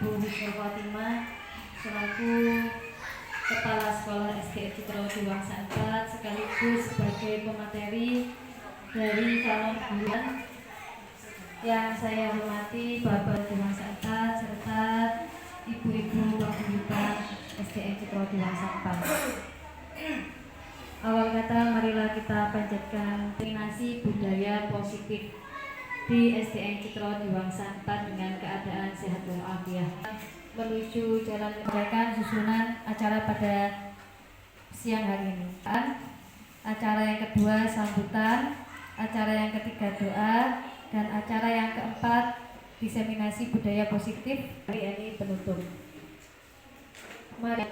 Ibu Husnul Khotimah selaku Kepala Sekolah SD Citro Diwangsa 4 sekaligus sebagai pemateri dari calon guru yang saya hormati Bapak Diwangsa 4 serta Ibu-ibu paguyuban SDN Citro Diwangsa 4. Awal kata marilah kita panjatkan destinasi budaya positif di SDN Citro Diwangsa 4 dengan keadaan sehat walafiat. Menuju jalan mengerjakan susunan acara pada siang hari ini. Acara yang kedua sambutan, acara yang ketiga doa, dan acara yang keempat diseminasi budaya positif. Hari ini penutup. Mari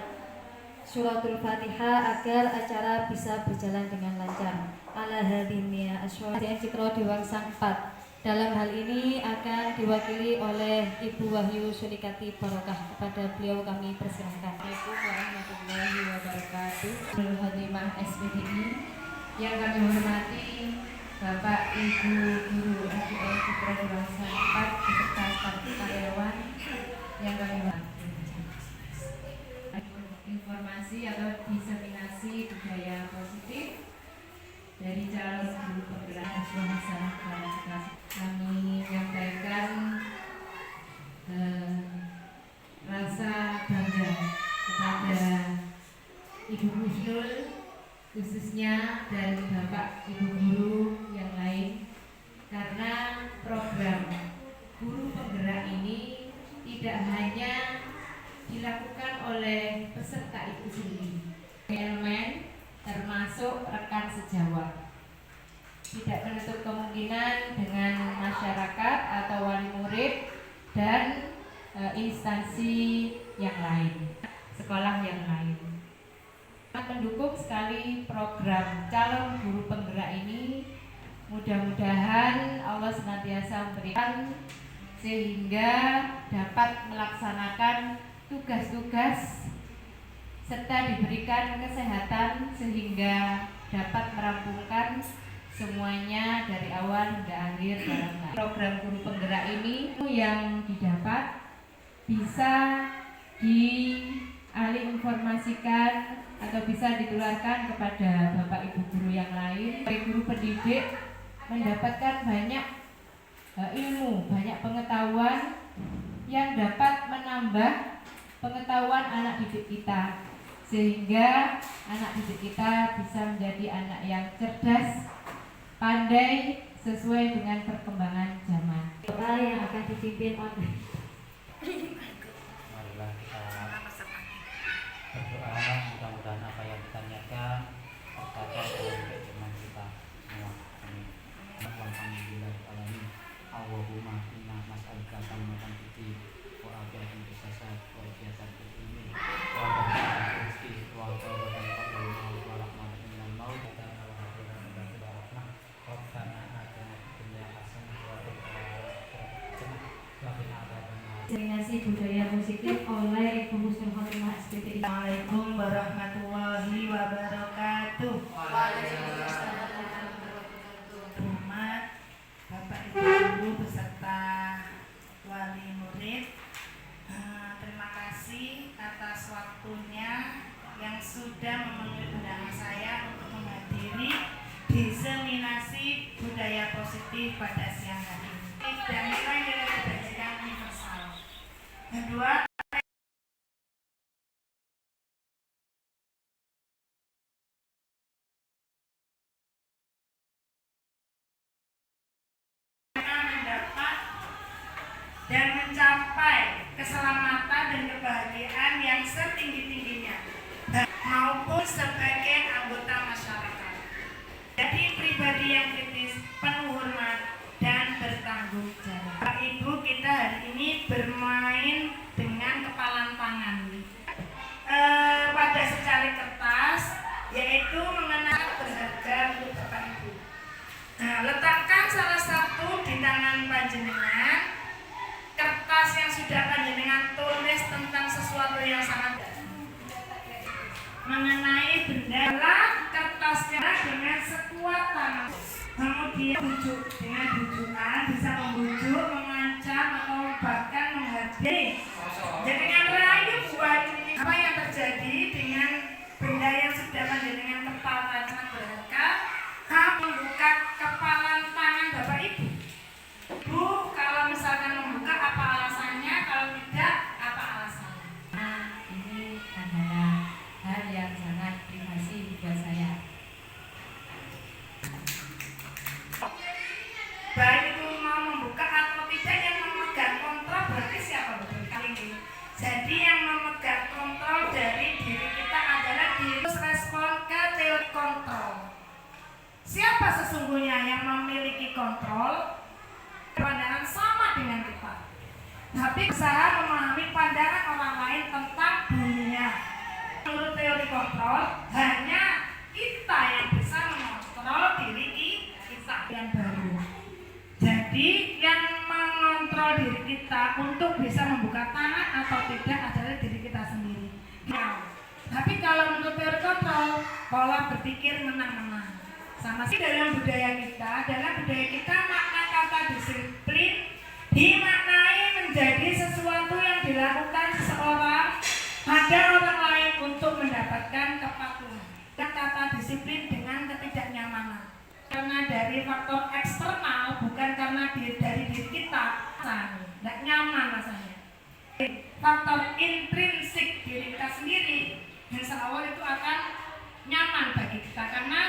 suratul Fatihah agar acara bisa berjalan dengan lancar. Ala hadiniya SDN Citro Diwangsa 4. Dalam hal ini akan diwakili oleh Ibu Wahyu Sulikati Barokah. Kepada beliau kami persilahkan. Assalamualaikum warahmatullahi wabarakatuh. Khotimah SPDI yang kami hormati Bapak Ibu Guru SDN Citro Diwangsa 4 beserta staf karyawan yang kami hormati. Informasi atau diseminasi budaya positif dari calon guru penggerak masyarakat kelas kami menyampaikan rasa bangga kepada Ibu Husnul khususnya dan Bapak Ibu guru yang lain karena program guru penggerak ini tidak hanya dilakukan oleh peserta itu sendiri, elemen termasuk rekan sejawat. Tidak menutup kemungkinan dengan masyarakat atau wali murid dan instansi yang lain, sekolah yang lain. Mendukung sekali program calon guru penggerak ini. Mudah-mudahan Allah senantiasa memberikan sehingga dapat melaksanakan tugas-tugas serta diberikan kesehatan sehingga dapat merampungkan semuanya dari awal hingga akhir dalam program guru penggerak ini yang didapat bisa dialih informasikan atau bisa ditularkan kepada Bapak Ibu guru yang lain. Guru pendidik mendapatkan banyak ilmu, banyak pengetahuan yang dapat menambah pengetahuan anak didik kita sehingga anak didik kita bisa menjadi anak yang cerdas, pandai sesuai dengan perkembangan zaman. Doa yang akan dipimpin oleh marilah kita berdoa, mudah-mudahan apa yang kita niatkan tercapai dalam keimanan kita semua. Amin. Alhamdulillahirobbilalamin. Allahumma inna nas'aluka kalimatan taqi wa afiatan fisasat wa afiatan fil ilmi wa barakatan fil rizqi wa barakatan fil maut wa rahmatan minal maut wa rahmatan minal rahmah. Rabbana atina fid dunya hasanah wa fil akhirati hasanah wa qina adzabannar. Diseminasi budaya positif oleh Ibu Husnul Khotimah SPDI. Assalamualaikum warahmatullahi wabarakatuh. Umat, Bapak Ibu guru beserta wali murid, terima kasih atas waktunya yang sudah memenuhi undangan saya untuk menghadiri diseminasi budaya positif pada siang hari ini. Dan nilai-nilai kebajikan universal. Kedua, mendapat dan mencapai keselamatan dan kebahagiaan yang setinggi-tingginya maupun sebagai anggota masyarakat. Jadi pribadi yang kritis, penuh hormat dan bertanggung jawab. Pak Ibu, kita hari ini bermain dengan kepalan tangan pada secari kertas, yaitu mengenai berharga untuk Bapak Ibu. Nah, letakkan salah satu di tangan panjenengan kertas yang sudah panjenengan tulis tentang sesuatu yang sangat mengenai benda. Kertasnya dengan sekuat tangan, kemudian bujuk dengan bujukan bisa membujuk, mengancam atau bahkan menghajar Jadi, jenengan rayu buat apa yang terjadi dengan benda yang sudah menjenengan kepala sangat berharga. Membuka kepala tangan Bapak Ibu. Bu, kalau misalkan membuka apa alasannya? Kalau tidak, apa alasannya? Nah, ini adalah hal yang sangat privasi buat saya. Baik itu mau membuka atau tidak, yang memegang kontrol berarti siapa betul kali ini? Jadi yang memegang kontrol dari diri kita adalah diri. Respon ke teori kontrol. Siapa sesungguhnya yang memiliki kontrol? Pandangan sama dengan kita, tapi usaha memahami pandangan orang lain tentang dunia. Menurut teori kontrol, hanya kita yang bisa mengontrol diri kita yang baru. Jadi yang mengontrol diri kita untuk bisa membuka tangan atau tidak adalah diri kita sendiri. Nah, tapi kalau menurut teori kontrol, pola berpikir menang-menang. Sama sih dalam budaya kita makna kata disiplin dimaknai menjadi sesuatu yang dilakukan seseorang pada orang lain untuk mendapatkan kepatuhan. Kata disiplin dengan ketidaknyamanan karena dari faktor eksternal, bukan karena dari diri kita, tidak nyaman rasanya. Faktor intrinsik diri kita sendiri yang seawal itu akan nyaman bagi kita karena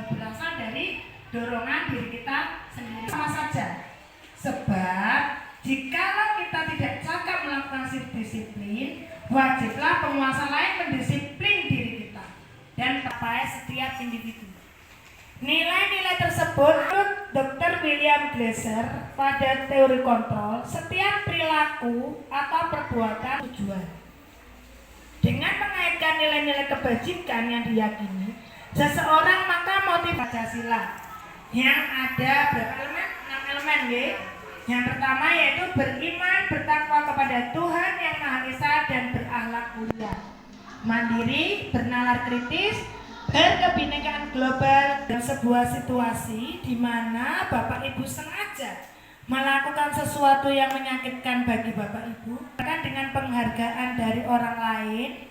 berasal dari dorongan diri kita sendiri. Sama saja, sebab jikalau kita tidak cakap melakukan disiplin, wajiblah penguasa lain mendisiplin diri kita dan terpakai setiap individu. Nilai-nilai tersebut menurut Dr. William Glasser pada teori kontrol, setiap perilaku atau perbuatan tujuan. Dengan mengaitkan nilai-nilai kebajikan yang diyakini seseorang, maka motif Pancasila yang ada berapa elemen? 6 elemen ya. Yang pertama yaitu beriman, bertakwa kepada Tuhan yang Maha Esa dan berakhlak mulia, mandiri, bernalar kritis, berkebinekaan global. Dan sebuah situasi di mana Bapak Ibu sengaja melakukan sesuatu yang menyakitkan bagi Bapak Ibu, bahkan dengan penghargaan dari orang lain,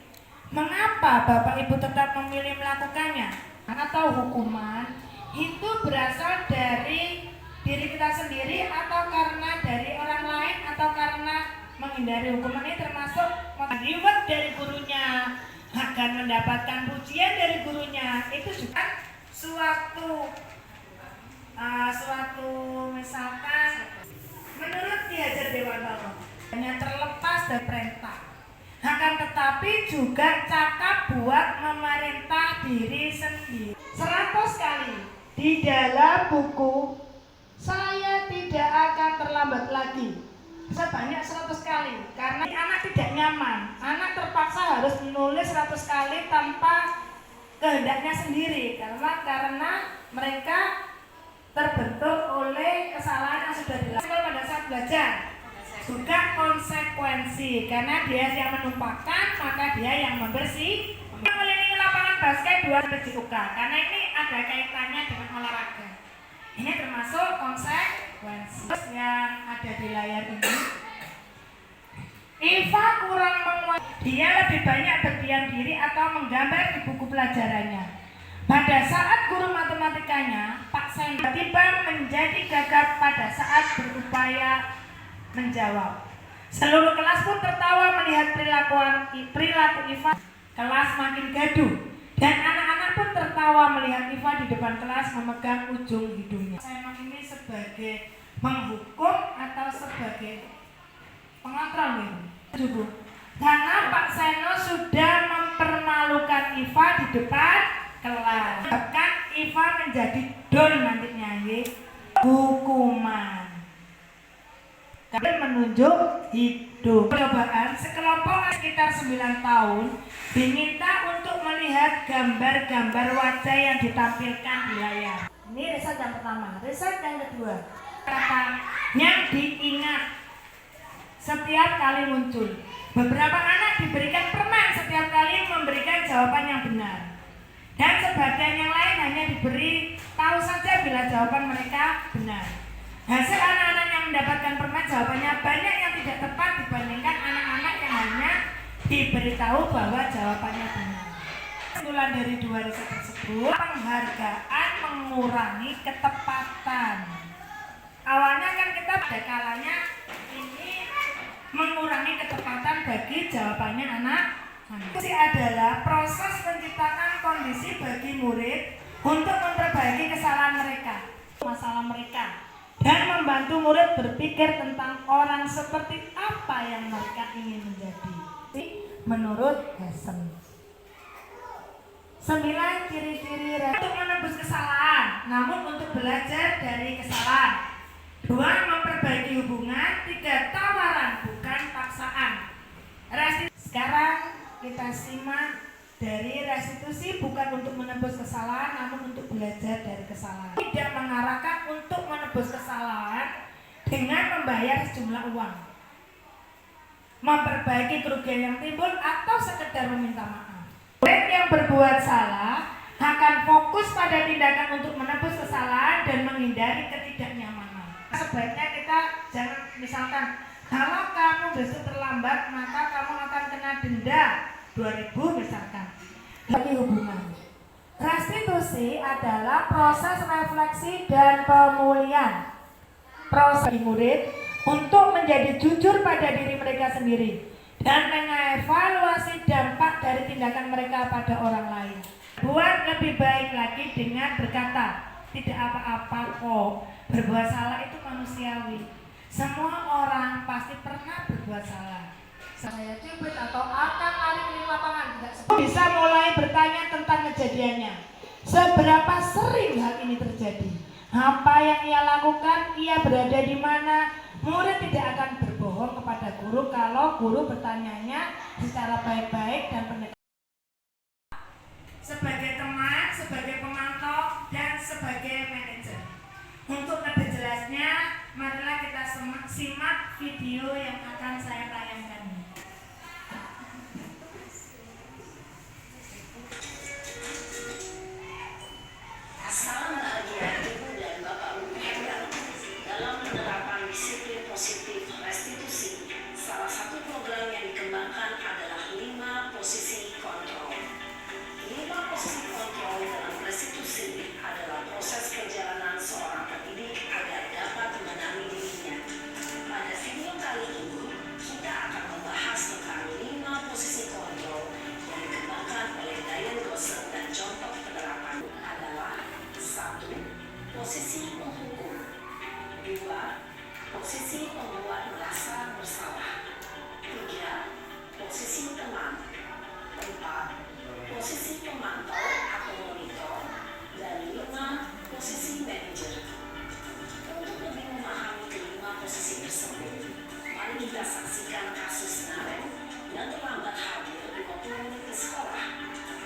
mengapa Bapak Ibu tetap memilih melakukannya? Atau hukuman itu berasal dari diri kita sendiri atau karena dari orang lain atau karena menghindari hukuman? Ini termasuk reward dari gurunya, akan mendapatkan pujian dari gurunya. Itu juga suatu misalkan menurut Ki Hajar Dewantara hanya terlepas dari perintah, akan tetapi juga cakap buat memerintah diri sendiri. 100 kali di dalam buku Saya Tidak Akan Terlambat Lagi, sebanyak 100 kali, karena anak tidak nyaman. Anak terpaksa harus menulis 100 kali tanpa kehendaknya sendiri, karena mereka terbentuk oleh kesalahan yang sudah dilakukan pada saat belajar. Juga konsekuensi, karena dia yang menumpahkan, maka dia yang membersih. Mengelilingi lapangan basket 2 PJUK, karena ini ada kaitannya dengan olahraga. Ini termasuk konsekuensi yang ada di layar ini. Iva kurang menguasai, dia lebih banyak berdiam diri atau menggambar di buku pelajarannya. Pada saat guru matematikanya, Pak Sen, tiba menjadi gagap pada saat berupaya menjawab. Seluruh kelas pun tertawa melihat perilaku Iva. Kelas makin gaduh dan anak-anak pun tertawa melihat Iva di depan kelas memegang ujung hidungnya. Saya ini sebagai menghukum atau sebagai pengontrol ini? Karena Pak Seno sudah mempermalukan Iva di depan kelas. Bahkan Iva menjadi don nantinya, hukuman. Kalian menunjuk hidup. Percobaan sekelompok sekitar 9 tahun diminta untuk melihat gambar-gambar wajah yang ditampilkan di layar. Ini riset yang pertama. Riset yang kedua, kata yang diingat setiap kali muncul. Beberapa anak diberikan permen setiap kali memberikan jawaban yang benar, dan sebagian yang lain hanya diberi tahu saja bila jawaban mereka benar. Hasil anak-anak yang mendapatkan permen jawabannya banyak yang tidak tepat dibandingkan anak-anak yang hanya diberitahu bahwa jawabannya benar. Kesimpulan dari dua riset tersebut, penghargaan mengurangi ketepatan. Awalnya kan kita pada kalanya ini mengurangi ketepatan bagi jawabannya anak. Ini adalah proses menciptakan kondisi bagi murid untuk memperbaiki kesalahan mereka, masalah mereka, dan membantu murid berpikir tentang orang seperti apa yang mereka ingin menjadi. Menurut Hassen, 9 ciri-ciri untuk menebus kesalahan, namun untuk belajar dari kesalahan. 2. Memperbaiki hubungan. 3. Tawaran, bukan paksaan. Sekarang kita simak dari restitusi, bukan untuk menebus kesalahan, namun untuk belajar dari kesalahan. Tidak mengarahkan untuk menebus kesalahan dengan membayar sejumlah uang, memperbaiki kerugian yang timbul, atau sekedar meminta maaf. Murid yang berbuat salah akan fokus pada tindakan untuk menebus kesalahan dan menghindari ketidaknyamanan. Sebaiknya kita jangan, misalkan kalau kamu besok terlambat maka kamu akan kena denda 2.000 misalkan. Bagi hubungan, restitusi adalah proses refleksi dan pemulihan. Proses murid untuk menjadi jujur pada diri mereka sendiri dan mengevaluasi dampak dari tindakan mereka pada orang lain. Buat lebih baik lagi dengan berkata, tidak apa-apa kok, berbuat salah itu manusiawi. Semua orang pasti pernah berbuat salah. Saya cubit atau akan lari di lapangan, tidak bisa mulai bertanya tentang kejadiannya. Seberapa sering hal ini terjadi? Apa yang ia lakukan? Ia berada di mana? Murid tidak akan berbohong kepada guru kalau guru bertanyanya secara baik-baik dan pendekatan. Sebagai teman, sebagai pemantau, dan sebagai manajer. Untuk lebih jelasnya, marilah kita simak video yang akan saya tayangkan. Salam bahagia Ibu dan Bapak Guru Hendra. Dalam penerapan disiplin positif restitusi, salah satu program yang dikembangkan adalah 5 posisi kontrol. 5 posisi kontrol dalam restitusi adalah proses perjalanan seorang pendidik agar dapat mengenali dirinya. Pada video kali ini, kita akan membahas tentang 5 posisi kontrol yang dikembangkan oleh Diane Gosser, dan contoh penerapan adalah 1. Posisi penghukum. 2. Posisi pembuat merasa bersalah. 3. Posisi teman. 4. Posisi pemantau atau monitor. Dan 5. Posisi manajer. Untuk lebih memahami kelima posisi tersebut, mari kita saksikan kasus Naren yang terlambat hadir 50 menit di sekolah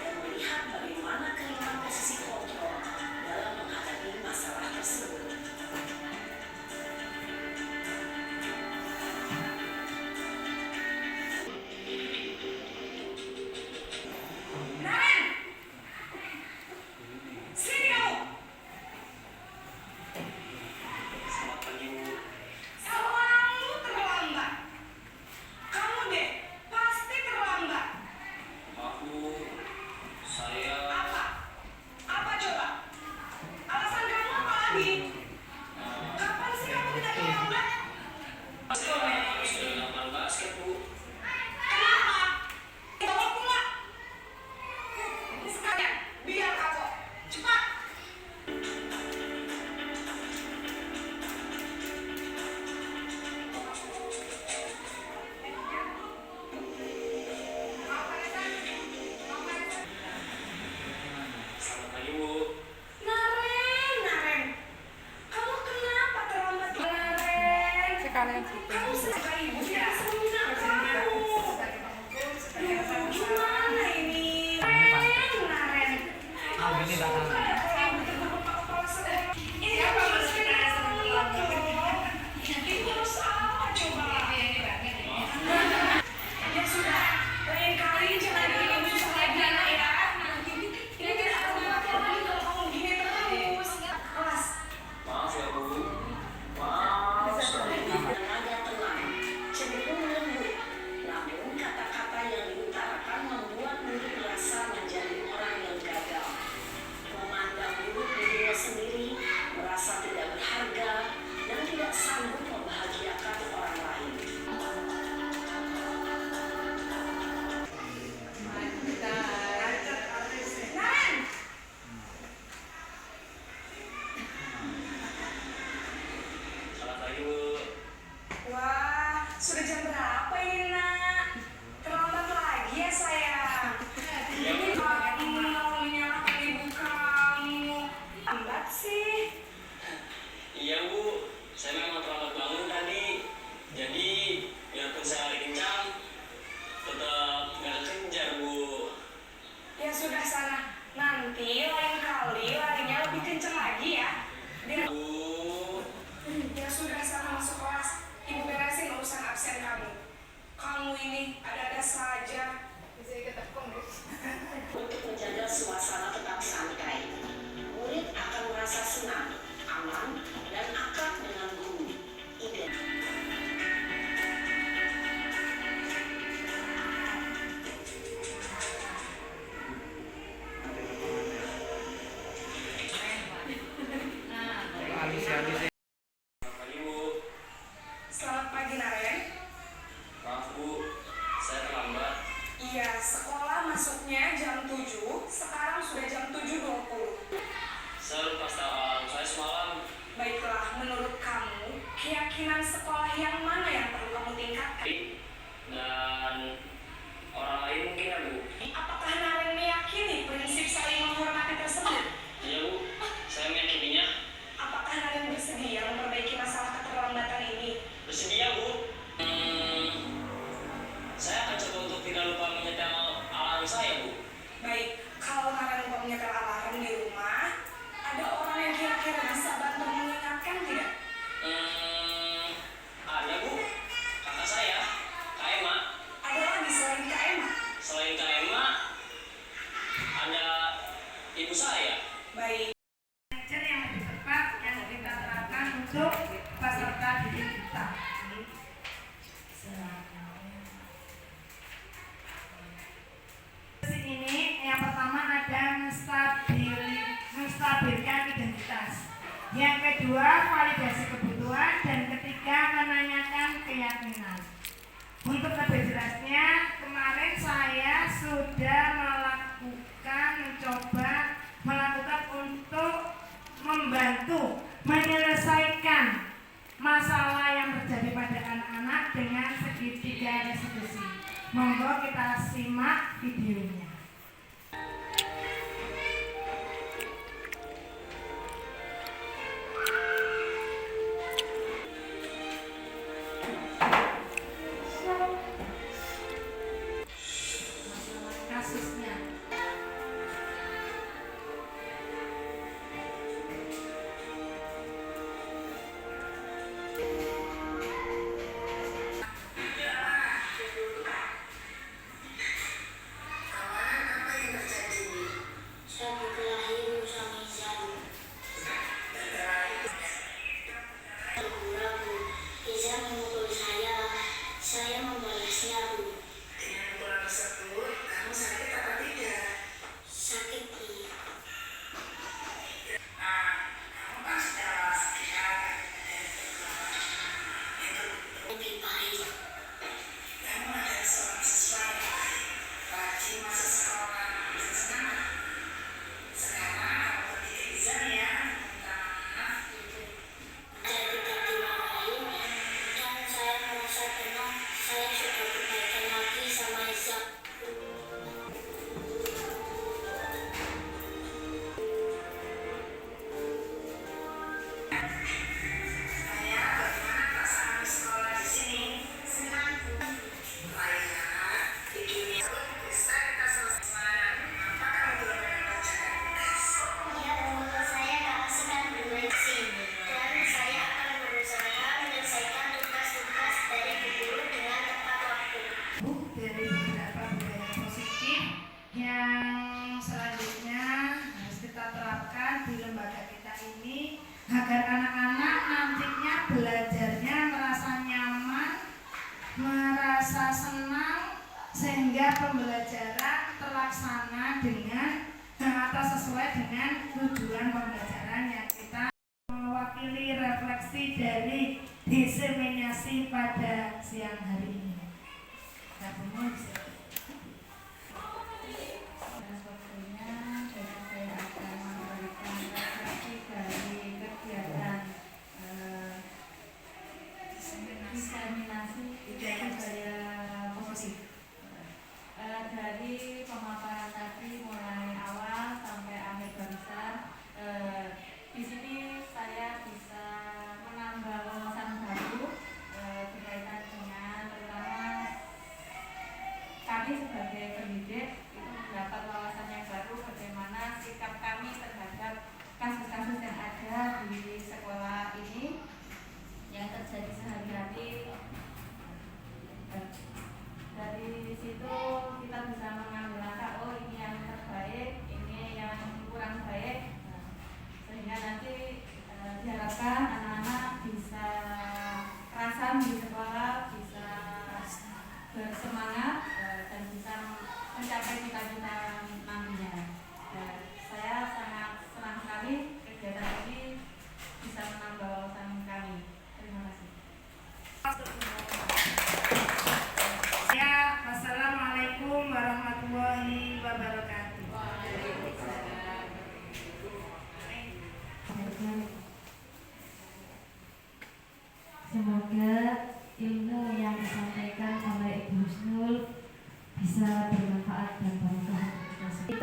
dan melihat bagaimana kelima posisi kontrol dalam menghadapi masalah tersebut. Naren! Sini kamu! Selamat pagi, Bu. Selalu terlambat. Kamu deh, pasti terlambat. Maaf, Bu. Saya Apa? Apa coba? Alasan kamu apa lagi? Kapan sih kamu tidak terlambat? harus berlapan basket, Bu. Kenapa? Bawa pulang. Sekalian, biar kapok. Cepat. Selamat pagi, Bu. Naren. Kamu kenapa terlambat? Naren. Sekalian Kamu sebagai ibu tidak senang kamu. Gimana ini? Naren. Ini datang. Ini apa maksudnya? Ibu harus apa coba? Ya sudah, lain kali jangan bikin susah lagi anak ya. Ini tidak akan lagi kalau kamu gini terus. Kelas. Maaf ya, Bu. Maaf Nanti lain kali larinya lebih kenceng lagi ya. Ya sudah, sana masuk kelas. Ibu beresin urusan absen kamu. Kamu ini ada-ada saja. Untuk menjaga suasana tetap santai, murid akan merasa senang, aman, dan akrab dengan guru. Selamat pagi, Naren. Maaf Bu, saya terlambat. Iya, sekolah masuknya jam 7, sekarang sudah jam 7.20. Saya lupa tahu saya semalam. Baiklah, menurut kamu, keyakinan sekolah yang mana yang perlu kamu tingkatkan? Dan orang lain mungkin ya Bu. Apakah Naren meyakini prinsip saling menghormati tersebut? Iya Bu, saya meyakininya. Apakah Naren bersedia memperbaiki masalah keterlambatan ini? Bersedia Bu. Saya akan coba untuk tidak lupa menyetel alarm saya Bu. Baik, kalau Naren lupa menyetel alarm di rumah, ada orang yang kira-kira bisa bantu mengingatkan tidak? Ada Bu, kakak saya, Kak Emma. Ada lagi selain Kak Emma? Selain Kak Emma, ada ibu saya. Baik. Belajar yang lebih tepat yang kita terapkan untuk peserta didik kita. Di sini yang pertama ada menstabilkan identitas. Yang kedua validasi kebutuhan dan ketiga menanyakan keyakinan. Untuk lebih jelasnya, kemarin saya sudah melakukan untuk membantu menyelesaikan masalah yang terjadi pada anak-anak dengan segitiga restitusi. Monggo kita simak videonya. Kasusnya. Apa yang terjadi? Saya berkelahi sama Izan. Ragu-ragu, Izan memukul saya membalasnya, Bu. Dengan pukulan tersebut, kamu sakit apa tidak? Sakit, iya. Kamu kan sudah sehat. Lebih baik. Kamu adalah seorang siswa yang baik. Rajin masuk sekolah, bisa semangat. Sekarang kamu pergi ke Izan ya. Minta maaf. Saya tidak dimarahi dan saya merasa tenang. Saya sudah berbaikan lagi sama Izan. Saya bagaimana perasaan di sekolah di sini? Senang. Baiklah, videonya bisa kita selesai. Apa kamu belum mengerjakan tugas? Iya, menurut saya Kak Asih kan bermain di sini. Dan saya akan berusaha menyelesaikan tugas-tugas dari Bu Guru dengan tepat waktu. Dari beberapa budaya positif yang selanjutnya harus kita terapkan di lembaga kita ini agar anak-anak nantinya belajarnya merasa nyaman, merasa senang sehingga pembelajaran terlaksana dengan atau sesuai dengan tujuan pembelajaran yang kita mewakili refleksi dari diseminasi pada siang hari ini. Gabungnya di sini. Dan waktunya saya akan memberikan refleksi dari kegiatan diseminasi budaya positif. Dari pemaparan tadi mulai awal sampai akhir barisan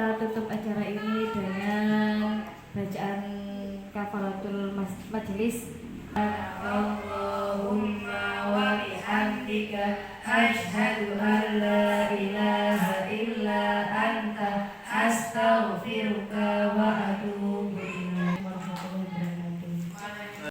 kita tutup acara ini dengan bacaan kafaratul majelis. Allahumma wa bihamdika asyhadu an